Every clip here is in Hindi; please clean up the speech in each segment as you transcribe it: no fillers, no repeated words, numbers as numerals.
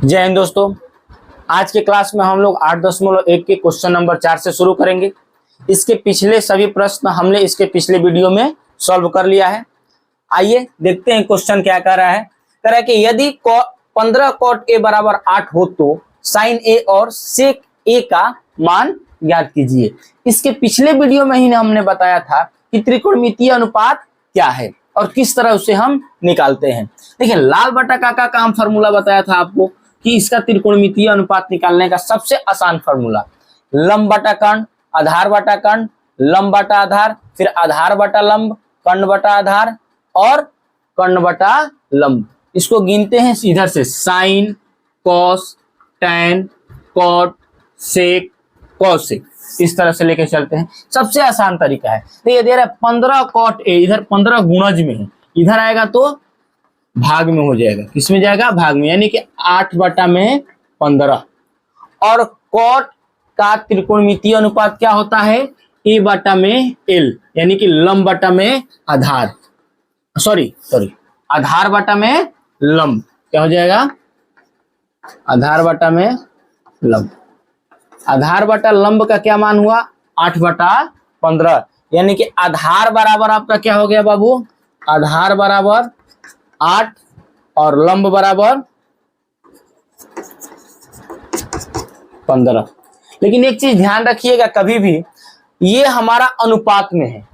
जय हिंद दोस्तों। आज के क्लास में हम लोग 8.1 के क्वेश्चन नंबर 4 से शुरू करेंगे। इसके पिछले सभी प्रश्न हमने इसके पिछले वीडियो में सॉल्व कर लिया है। आइए देखते हैं क्वेश्चन क्या कह रहा है। कह रहा है कि यदि 15 cot a बराबर 8 हो तो sin a और sec a का मान ज्ञात कीजिए। इसके पिछले वीडियो में ही हमने बताया था कि त्रिकोणमितीय अनुपात क्या है और किस तरह उसे हम निकालते हैं। देखिए, लाल बटा काका का हम फॉर्मूला बताया था आपको कि इसका त्रिकोणमितीय अनुपात निकालने का सबसे आसान फॉर्मूला लंब बटा कर्ण, आधार बटा कर्ण, लंब बटा आधार, फिर आधार बटा लंब, कर्ण बटा आधार और कर्ण बटा लंब। इसको गिनते हैं इधर से साइन, कॉस, टैन, कॉट, सेक, कॉसेक, इस तरह से लेके चलते हैं। सबसे आसान तरीका है। तो ये दे रहा है 15 cot a, इधर 15 गुणज में है, इधर आएगा तो भाग में हो जाएगा। किसमें जाएगा? भाग में, यानी कि 8 बटा में 15। और कॉट का त्रिकोणमितीय अनुपात क्या होता है? a बटा में l, यानी कि लंब बटा में आधार, सॉरी आधार बटा में लंब। क्या हो जाएगा? आधार बटा में लंब। आधार बटा लंब का क्या मान हुआ? 8 बटा 15, यानी कि आधार बराबर आपका क्या हो गया बाबू? आधार बराबर 8 और लंब बराबर 15। लेकिन एक चीज ध्यान रखिएगा, कभी भी ये हमारा अनुपात में है,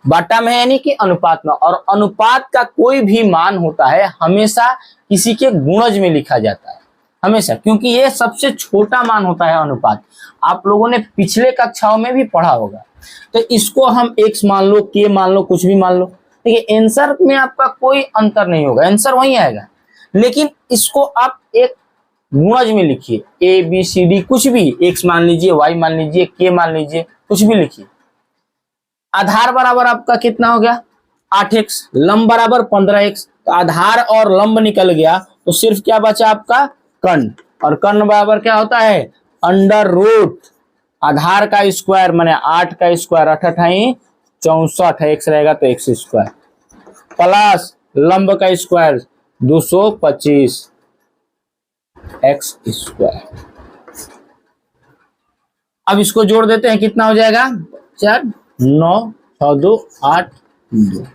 बटा में है यानी कि अनुपात में, और अनुपात का कोई भी मान होता है हमेशा किसी के गुणज में लिखा जाता है, हमेशा, क्योंकि ये सबसे छोटा मान होता है अनुपात। आप लोगों ने पिछले कक्षाओं में भी पढ़ा होगा। तो इसको हम x मान लो, k मान लो, कुछ भी मान लो, देखिए आंसर में आपका कोई अंतर नहीं होगा, आंसर वही आएगा। लेकिन इसको आप एक गुणज में लिखिए, a b c d, कुछ भी, x मान लीजिए, y मान लीजिए, k मान लीजिए, कुछ भी लिखिए। आधार बराबर आपका कितना हो गया? 8x, लंब बराबर 15x। तो आधार और लंब निकल गया तो सिर्फ क्या बचा आपका? कर्ण। और कर्ण बराबर क्या होता है? अंडर रूट आधार का स्क्वायर माने 8 का स्क्वायर, 8 8 64, x रहेगा तो x स्क्वायर, प्लस लंब का स्क्वायर 225 x स्क्वायर। अब इसको जोड़ देते हैं, कितना हो जाएगा? 4 9 6 2 8 2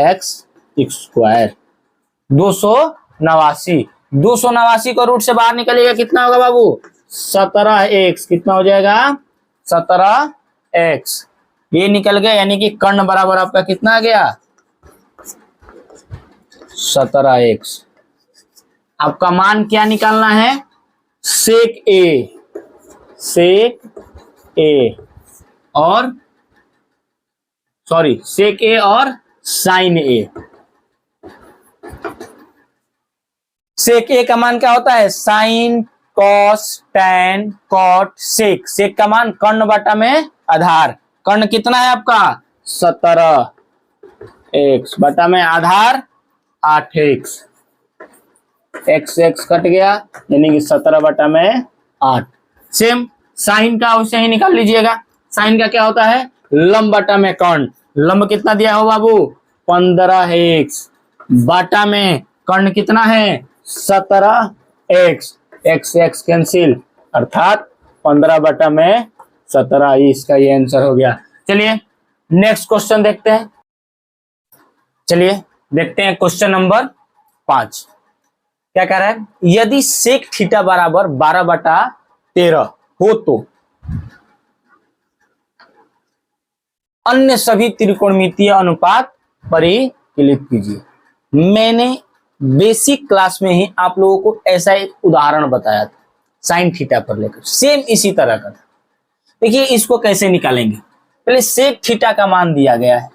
x स्क्वायर 289। 289 को रूट से बाहर निकलेगा, कितना होगा बाबू? 17x। कितना हो जाएगा? 17x। ये निकल गया, यानी कि कर्ण बराबर आपका कितना आ गया? 17x। आपका मान क्या निकालना है? सेक ए और सेक ए और साइन ए। सेक ए का मान क्या होता है? साइन, कॉस, टैन, कॉट, सेक। सेक का मान कर्ण बटा में आधार। कर्ण कितना है आपका? 17x बटा में आधार 8x। x कट गया, यानी कि 17 बटा में 8। सेम साइन का वैसे ही निकाल लीजिएगा। साइन का क्या होता है? लंब बटा में कर्ण। लंब कितना दिया हो बाबू? 15x बटा में कर्ण कितना है? 17x। x कैंसिल, अर्थात 15 बटा में 17। इसका ये आंसर हो गया। चलिए नेक्स्ट क्वेश्चन देखते हैं। चलिए देखते हैं क्वेश्चन नंबर 5 क्या कह रहा है। यदि सेक थीटा बराबर 12 बटा 13 हो तो अन्य सभी त्रिकोणमितीय अनुपात परिकलित कीजिए। मैंने बेसिक क्लास में ही आप लोगों को ऐसा एक उदाहरण बताया था, साइन थीटा पर लेकर, सेम इसी तरह का था। देखिए इसको कैसे निकालेंगे। पहले सेक थीटा का मान दिया गया है।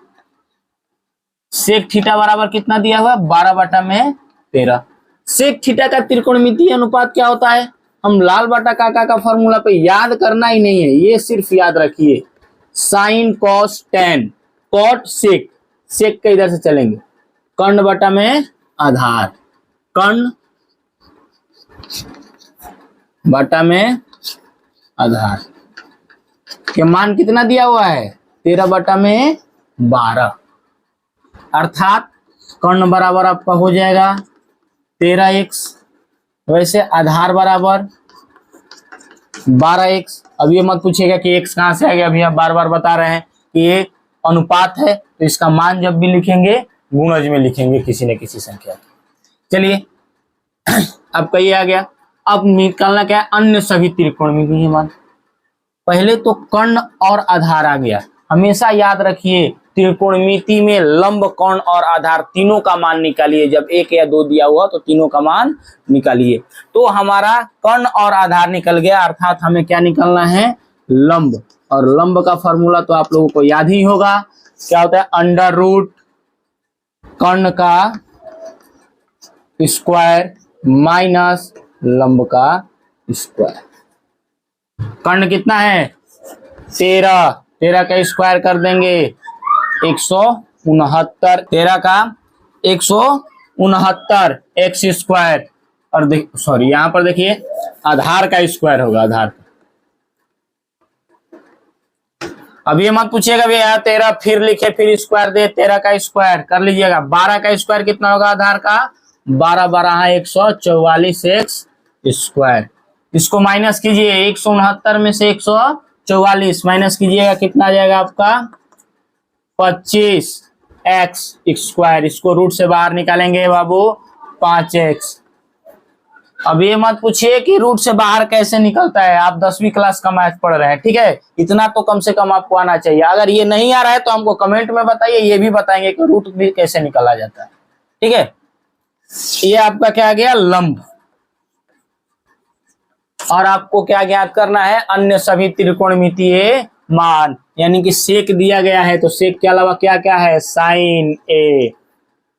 सेक थीटा बराबर कितना दिया हुआ? 12 बटा में 13। सेक थीटा का त्रिकोणमितीय अनुपात क्या होता है? हम लाल बटा काका का फॉर्मूला पे याद करना ही नहीं है, ये सिर्फ याद रखिए, साइन, कॉस, टैन, कॉट, सेक। सेक के इधर से चलेंगे, कर्ण बटा में आधार, कर्ण बटा में आधार के मान कितना दिया हुआ है? 13 बटा में 12। अर्थात कर्ण बराबर आपका हो जाएगा 13x वैसे आधार बराबर 12x। अब ये मत पूछिएगा कि x कहाँ से आ गया, अभी आप बार बार बता रहे हैं कि ये अनुपात है, तो इसका मान जब भी लिखेंगे गुणज में लिखेंगे किसी न किसी संख्या। चलिए आपका ये आ गया। अब निकालना क्या है, अन्य सभी त्रिकोणमितीय मान। पहले तो कर्ण और आधार आ गया। हमेशा याद रखिए त्रिकोणमिति में लंब, कर्ण और आधार तीनों का मान निकालिए। जब 1 या 2 दिया हुआ तो तीनों का मान निकालिए। तो हमारा कर्ण और आधार निकल गया, अर्थात हमें क्या निकालना है, लंब। और लंब का फॉर्मूला तो आप लोगों को याद ही होगा, क्या होता है, अंडर रूट कर्ण का स्क्वायर माइनस लंब का स्क्वायर। कर्ण कितना है, 13, 13 का स्क्वायर कर देंगे 169, 13 का 169 एक्स स्क्वायर। और सॉरी यहां पर देखिए आधार का स्क्वायर होगा, आधार। अब ये मत पूछिएगा भैया 13 फिर लिखे फिर स्क्वायर दे, 13 का स्क्वायर कर लीजिएगा। 12 का स्क्वायर कितना होगा आधार का, 12 12 144 एक्स स्क्वायर। इसको माइनस कीजिए, 169 में से 144 माइनस कीजिएगा, कितना आ जाएगा आपका 25 एक्स स्क्वायर। इसको रूट से बाहर निकालेंगे बाबू 5x। अब ये मत पूछिए कि रूट से बाहर कैसे निकलता है, आप 10वीं क्लास का मैथ पढ़ रहे हैं, ठीक है, इतना तो कम से कम आपको आना चाहिए। अगर ये नहीं आ रहा है तो हमको कमेंट में बताइए, ये भी बताएंगे कि रूट भी कैसे निकाला जाता है, ठीक है। ये आपका क्या आ गया, लंब। और आपको क्या ज्ञात करना है, अन्य सभी त्रिकोणमितीय मान। यानी कि सेक दिया गया है तो सेक के अलावा क्या क्या है, साइन ए,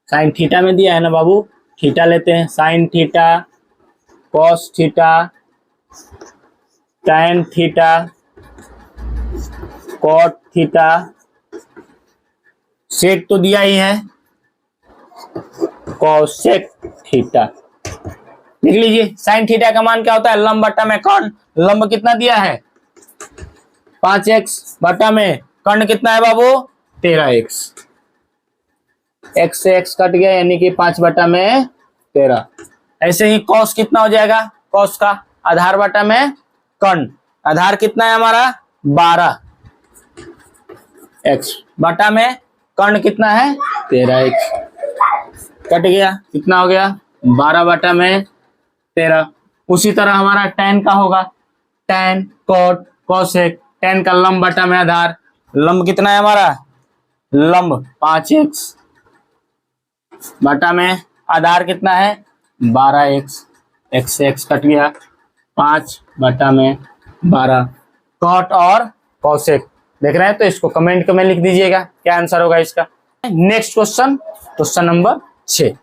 साइन थीटा में दिया है ना बाबू, थीटा लेते हैं, sine theta, cos theta, tan theta, cot theta. Sec तो दिया ही है, कॉसेक थीटा लिख लीजिए। साइन थीटा का मान क्या होता है, लंब बटा में कर्ण। लंब कितना दिया है 5x बटा में कर्ण कितना है बाबू 13x। x से x कट गया यानी कि 5 बटा में 13। ऐसे ही कॉस कितना हो जाएगा, कॉस का आधार बटा में कर्ण। आधार कितना है हमारा 12, x बटा में कर्ण कितना है 13x। कट गया, कितना हो गया 12 बटा में 13। उसी तरह हमारा tan का होगा, tan cot cosec, tan का लंब बटा में आधार। लंब कितना है हमारा, लंब 5x बटा में आधार कितना है 12x। x से x कट गया, 5 बटा में 12। cot और cosec देख रहे हैं तो इसको कमेंट में लिख दीजिएगा क्या आंसर होगा इसका। Next question, question number 6।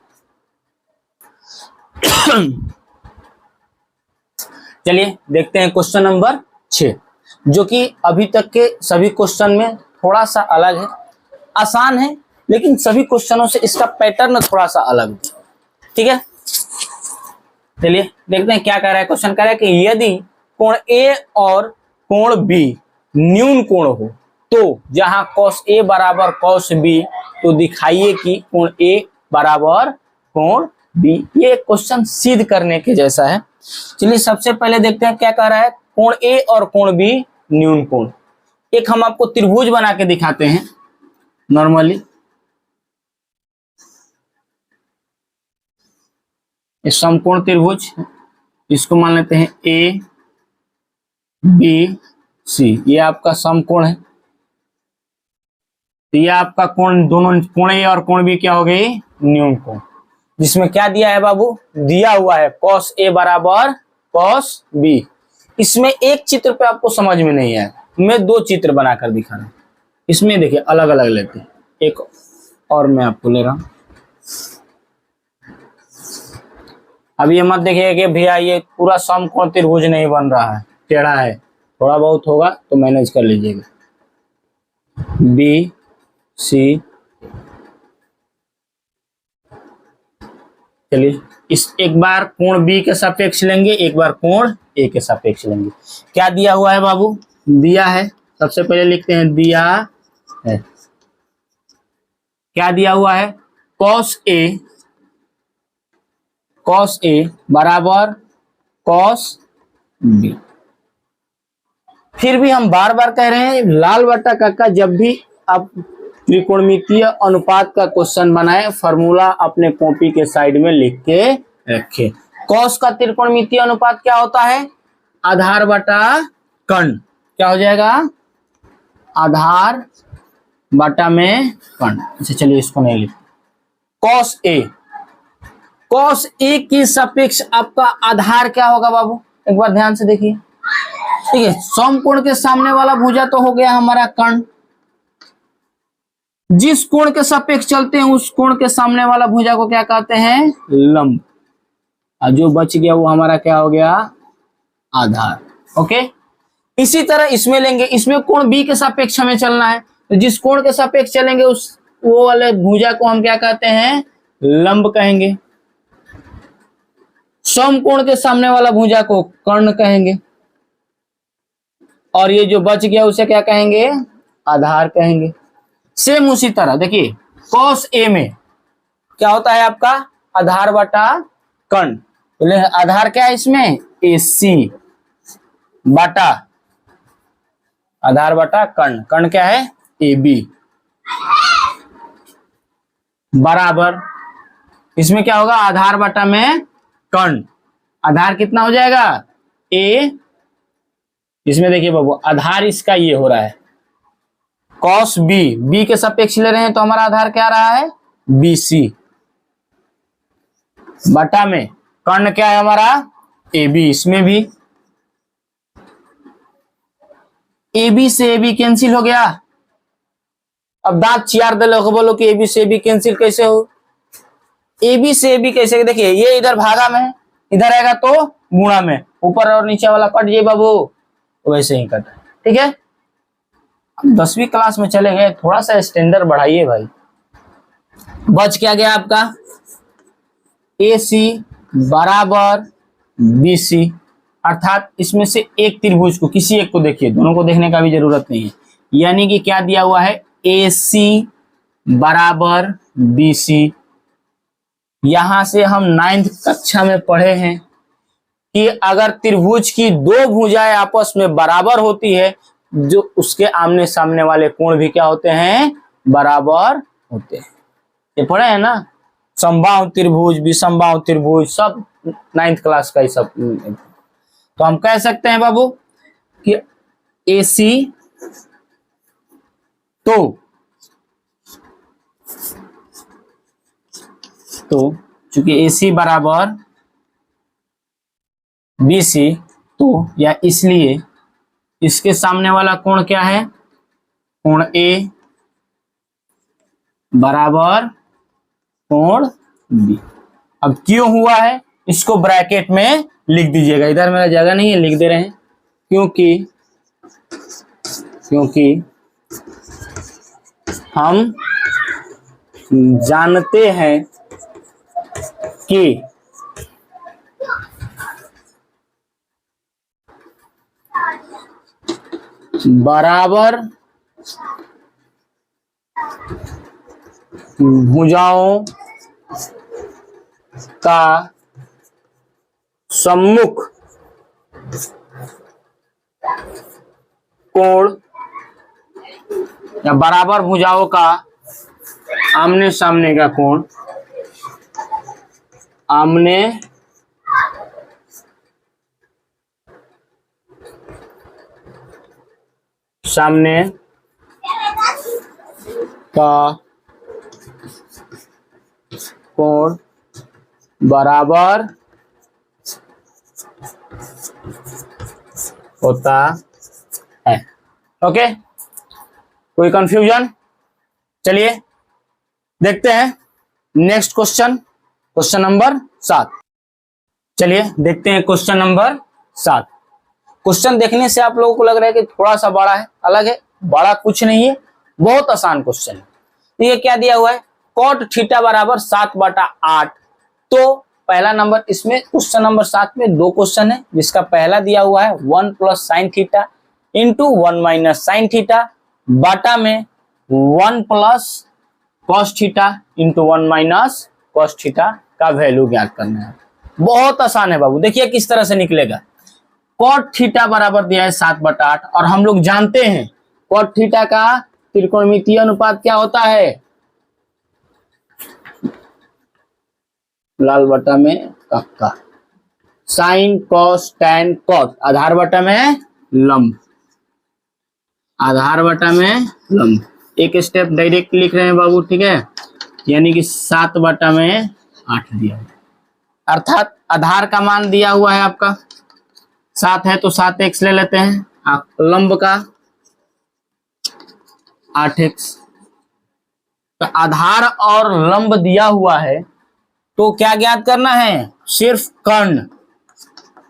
चलिए देखते हैं क्वेश्चन नंबर 6, जो कि अभी तक के सभी क्वेश्चन में थोड़ा सा अलग है। आसान है लेकिन सभी क्वेश्चनों से इसका पैटर्न थोड़ा सा अलग है, ठीक है। चलिए देखते हैं क्या कह रहा है। क्वेश्चन कह रहा है कि यदि कोण ए और कोण बी न्यून कोण हो तो जहां cos ए बराबर cos बी, तो दिखाइए कि कोण ए बराबर कोण बी। ये क्वेश्चन सिद्ध करने के जैसा है। चलिए सबसे पहले देखते हैं क्या कह रहा है, कोण ए और कोण बी न्यून कोण। एक हम आपको त्रिभुज बना के दिखाते हैं नॉर्मली। ये समकोण त्रिभुज, इसको मान लेते हैं ए बी सी, ये आपका समकोण है। तो ये आपका कोण, दोनों कोण ए और कोण बी क्या हो गई, न्यून कोण। जिसमें क्या दिया है बाबू, दिया हुआ है cos ए बराबर cos बी। इसमें एक चित्र पे आपको समझ में नहीं आया, मैं 2 चित्र बनाकर दिखा रहा हूं। इसमें देखिए अलग अलग लेते हैं, एक और मैं आपको ले रहा हूं। अब ये मत देखिए कि भैया ये पूरा समकोण त्रिभुज नहीं बन रहा है, टेढ़ा है, थोड़ा बहुत होगा तो मैनेज कर लीजिएगा। बी सी, चलिए इस एक बार कोण बी के सापेक्ष लेंगे, एक बार कोण ए के सापेक्ष लेंगे। क्या दिया हुआ है बाबू, दिया है, सबसे पहले लिखते हैं दिया है। क्या दिया हुआ है, cos ए कॉस ए बराबर कॉस बी। फिर भी हम बार बार कह रहे हैं लाल बट्टा काका, जब भी आप त्रिकोणमितीय अनुपात का क्वेश्चन बनाए फॉर्मूला अपने कॉपी के साइड में लिख के रखें। कॉस का त्रिकोणमितीय अनुपात क्या होता है? आधार बटा कर्ण। क्या हो जाएगा? आधार बटा में कर्ण। अच्छा चलिए इसको नहीं लिख। कॉस ए, कॉस ए की सापेक्ष आपका आधार क्या होगा बाबू? एक बार ध्यान से देखिए। ठीक है, समकोण के सामने वाला भुजा तो हो गया हमारा कर्ण। जिस कोण के सापेक्ष चलते हैं उस कोण के सामने वाला भुजा को क्या कहते हैं? लंब। और जो बच गया वो हमारा क्या हो गया? आधार। ओके, इसी तरह इसमें लेंगे, इसमें कोण बी के सापेक्ष हमें चलना है, तो जिस कोण के सापेक्ष चलेंगे उस वो वाले भुजा को हम क्या कहते हैं? लंब कहेंगे। समकोण के सामने वाला भुजा को कर्ण कहेंगे, और ये जो बच गया उसे क्या कहेंगे? आधार कहेंगे। सेम उसी तरह देखिए, कॉस ए में क्या होता है आपका? आधार बटा कर्ण। तो आधार क्या है इसमें? ए सी बटा आधार बटा कर्ण। कर्ण क्या है? ए बी बराबर, इसमें क्या होगा? आधार बटा में कर्ण। आधार कितना हो जाएगा? ए, इसमें देखिए बाबू आधार इसका ये हो रहा है कॉस बी, बी के सापेक्ष ले रहे हैं तो हमारा आधार क्या आ रहा है? बी सी बटा में कर्ण क्या है हमारा? A B. इसमें भी ए बी से ए बी कैंसिल हो गया। अब दांत चियार दे लोग बोलो कि ए बी से ए बी कैंसिल कैसे हो? ए बी से ए बी कैसे? देखिए ये इधर भागा में है, इधर आएगा तो गुणा में, ऊपर और नीचे वाला कट जाए बाबू, वैसे ही कटा। ठीक है, 10वीं क्लास में चले गए, थोड़ा सा स्टैंडर्ड बढ़ाइए भाई। बच क्या गया आपका? ए सी बराबर बी सी, अर्थात इसमें से एक त्रिभुज को, किसी एक को देखिए, दोनों को देखने का भी जरूरत नहीं है। यानी कि क्या दिया हुआ है? ए सी बराबर बी सी। यहां से हम 9th कक्षा में पढ़े हैं कि अगर त्रिभुज की दो भुजाएं आपस में बराबर होती है, जो उसके आमने सामने वाले कोण भी क्या होते हैं? बराबर होते हैं। ये पढ़े हैं ना, समबाहु त्रिभुज, विषमबाहु त्रिभुज, सब 9th क्लास का ही सब। तो हम कह सकते हैं बाबू कि AC तो चूंकि AC बराबर BC, तो या इसलिए इसके सामने वाला कोण क्या है? कोण A बराबर कोण B। अब क्यों हुआ है इसको ब्रैकेट में लिख दीजिएगा, इधर मेरा जगह नहीं है, लिख दे रहे हैं। क्योंकि हम जानते हैं कि बराबर भुजाओं का सम्मुख कोण या बराबर भुजाओं का आमने सामने का कोण, आमने सामने का कोण बराबर होता है। ओके, कोई कंफ्यूजन? चलिए देखते हैं नेक्स्ट क्वेश्चन, क्वेश्चन नंबर 7। चलिए देखते हैं क्वेश्चन नंबर 7। क्वेश्चन देखने से आप लोगों को लग रहा है कि थोड़ा सा बड़ा है, अलग है, बड़ा कुछ नहीं है, बहुत आसान क्वेश्चन है। तो ये क्या दिया हुआ है? cot थीटा बराबर 7/8। तो पहला नंबर, इसमें क्वेश्चन नंबर 7 में दो क्वेश्चन है, जिसका पहला दिया हुआ है 1 + sin theta into 1 - sin theta बटा में 1 + cos theta into 1 - cos theta का वैल्यू ज्ञात करना है। बहुत आसान है बाबू, देखिए किस तरह से निकलेगा। कॉट थीटा बराबर दिया है 7/8 और हम लोग जानते हैं कॉट थीटा का त्रिकोणमितीय अनुपात क्या होता है, लाल बटा में कक्का, साइन कॉस टैन कॉट, आधार बटा में लंब, आधार बटा में लंब। एक स्टेप डायरेक्ट लिख रहे हैं बाबू, ठीक है, यानी कि 7/8 दिया है, अर्थात आधार का मान दिया हुआ है आपका 7 है तो 7x ले लेते हैं, लंब का 8x। तो आधार और लंब दिया हुआ है तो क्या ज्ञात करना है, सिर्फ कर्ण।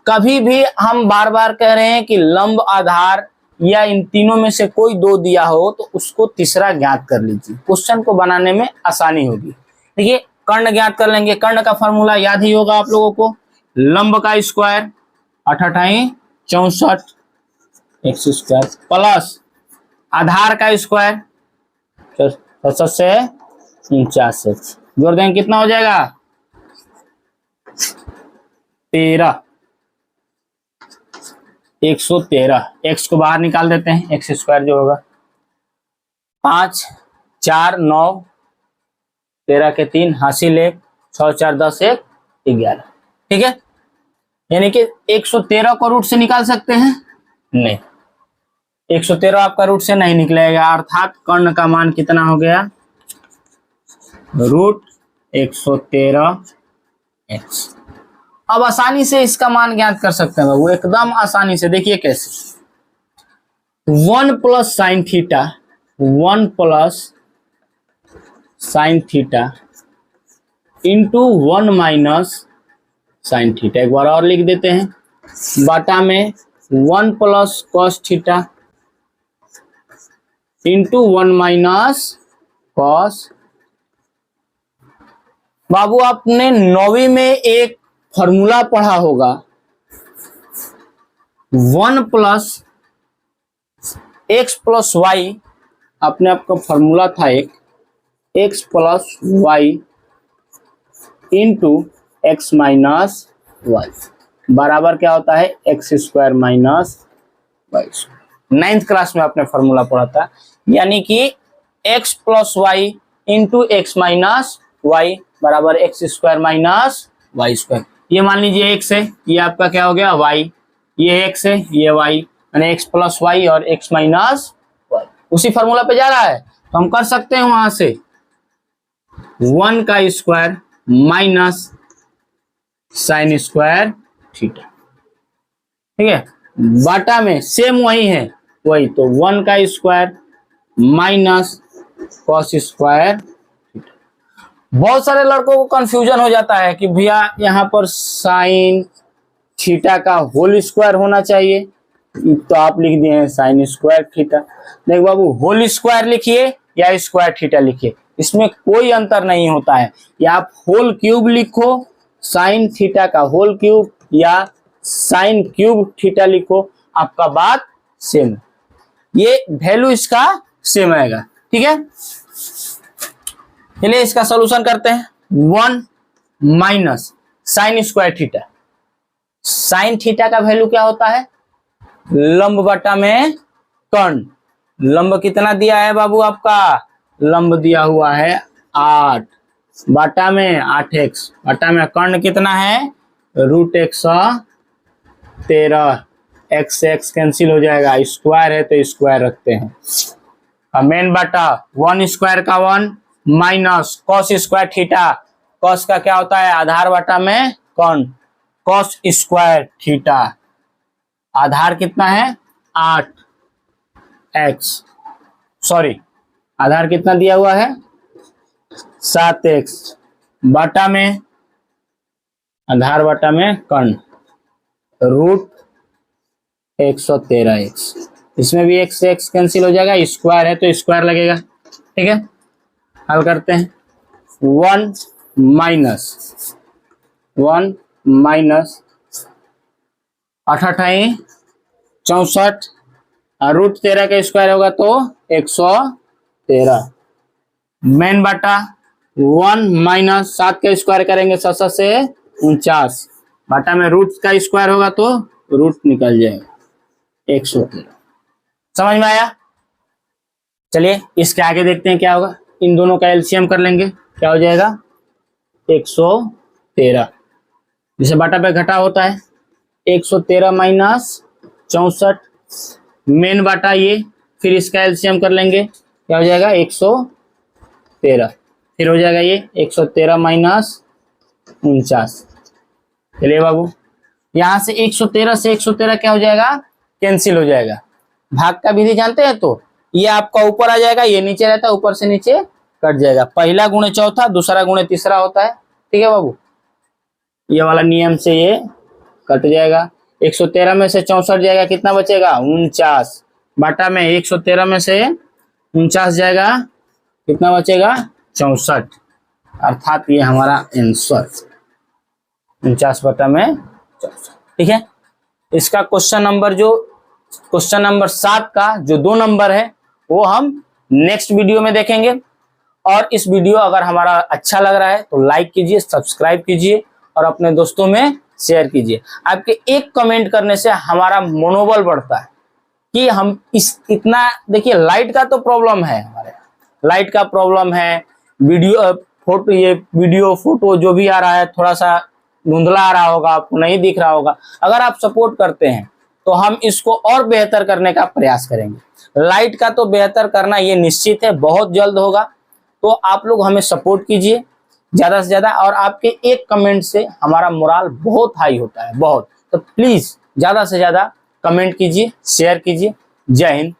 कभी भी हम बार बार कह रहे हैं कि लंब, आधार या इन तीनों में से कोई दो दिया हो तो उसको तीसरा ज्ञात कर लीजिए, क्वेश्चन को बनाने में आसानी होगी। देखिए कर्ण ज्ञात कर लेंगे, कर्ण का फॉर्मूला याद ही होगा आप लोगों को, लंब का स्क्वायर 8 8 64 x स्क्वायर प्लस आधार का स्क्वायर 67 से 49x, जोड़ देंगे कितना हो जाएगा 13, 113। x को बाहर निकाल देते हैं, x स्क्वायर जो होगा 5 4 9 13 के 3 हासिल 1 6 4 10 1 11, ठीक है। यानी कि 113 को रूट से निकाल सकते हैं, नहीं 113 आपका रूट से नहीं निकलेगा, अर्थात कर्ण का मान कितना हो गया √113x। अब आसानी से इसका मान ज्ञात कर सकते हैं वो एकदम आसानी से, देखिए कैसे, 1 plus sine theta, 1 plus sine theta into 1 minus sine theta, एक बार और लिख देते हैं, बटा में 1 plus cos theta into 1 minus cos. बाबू आपने 9वीं में एक फॉर्मूला पढ़ा होगा, 1 प्लस एक्स प्लस वाई, अपने आपका फॉर्मूला था एक, x plus y into x minus y बराबर क्या होता है x square minus y square. 9th class में आपने फॉर्मूला पढ़ा था, यानी कि x plus y into x minus y बराबर x square minus y square. ये मान लीजिए x है, ये आपका क्या हो गया y, ये x है ये y, यानी x प्लस वाई और x माइनस वाई उसी फॉर्मूला पे जा रहा है, तो हम कर सकते हैं वहां से 1 का square minus sine square theta, ठीक है, बटा में सेम वही है वही, तो 1 का स्क्वायर माइनस कॉस स्क्वायर। बहुत सारे लड़कों को कंफ्यूजन हो जाता है कि भैया यहाँ पर साइन थीटा का होल स्क्वायर होना चाहिए, तो आप लिख दिए हैं साइन स्क्वायर थीटा। देख बाबू, होल स्क्वायर लिखिए या स्क्वायर थीटा लिखिए, इसमें कोई अंतर नहीं होता है, या आप होल क्यूब लिखो साइन थीटा का होल क्यूब या साइन क्यूब थीटा लिखो, आपका बात सेम है, ये वैल्यू इसका सेम आएगा, ठीक है। चलिए इसका सॉल्यूशन करते हैं, 1 minus sine square theta, sine theta का वैल्यू क्या होता है लंब बटा में कर्ण, लंब कितना दिया है बाबू आपका, लंब दिया हुआ है 8 बटा में 8x बटा में कर्ण कितना है √113, x से x कैंसिल हो जाएगा, स्क्वायर है तो स्क्वायर रखते हैं, मेन बटा 1 स्क्वायर का 1 minus cos square theta, cos का क्या होता है आधार बटा में कौन, कॉस स्क्वायर थीटा, आधार कितना है 8x, सॉरी आधार कितना दिया हुआ है 7x बटा में आधार बटा में कर्ण √113x, इसमें भी x से x कैंसिल हो जाएगा, स्क्वायर है तो स्क्वायर लगेगा, ठीक है। हल करते हैं, 1 माइनस 8 8 64 √13 का स्क्वायर होगा तो 113, मेन बटा 1 माइनस 7 का स्क्वायर करेंगे 7 से 49, बटा में रूट का स्क्वायर होगा तो रूट निकल जाएगा 113। समझ में आया? चलिए इसके आगे देखते हैं क्या होगा। इन दोनों का एलसीएम कर लेंगे, क्या हो जाएगा 113। जिसे बटा पे घटा होता है 113 माइनस 64 मेन बाटा ये, फिर इसका एलसीएम कर लेंगे, क्या हो जाएगा 113। फिर हो जाएगा ये 113 माइनस 49। चलिए बाबू, यहां से 113 से 113 क्या हो जाएगा, कैंसिल हो जाएगा। भाग का विधि जानते हैं तो ये आपका ऊपर आ जाएगा, ये नीचे रहता है, ऊपर से नीचे कट जाएगा। पहला गुणे चौथा, दूसरा गुणे तीसरा होता है। ठीक है बाबू, ये वाला नियम से ये कट जाएगा। 113 में से 64 जाएगा, कितना बचेगा 49। बाटा में 113 में से 49 जाएगा, कितना बचेगा 64। अर्थात ये हमारा आंसर 49 बटा में 64। ठीक है, इसका क्वेश्चन नंबर 7 का जो 2 नंबर है वो हम नेक्स्ट वीडियो में देखेंगे। और इस वीडियो अगर हमारा अच्छा लग रहा है तो लाइक कीजिए, सब्सक्राइब कीजिए और अपने दोस्तों में शेयर कीजिए। आपके एक कमेंट करने से हमारा मनोबल बढ़ता है कि हम इतना देखिए, लाइट का तो प्रॉब्लम है, हमारे लाइट का प्रॉब्लम है, वीडियो फोटो जो भी आ रहा है थोड़ा सा धुंधला आ रहा होगा, आपको नहीं दिख रहा होगा। अगर आप सपोर्ट करते हैं तो हम इसको और बेहतर करने का प्रयास करेंगे। लाइट का तो बेहतर करना ये निश्चित है, बहुत जल्द होगा। तो आप लोग हमें सपोर्ट कीजिए ज्यादा से ज्यादा, और आपके एक कमेंट से हमारा मोराल बहुत हाई होता है, बहुत। तो प्लीज ज्यादा से ज्यादा कमेंट कीजिए, शेयर कीजिए। जय हिंद।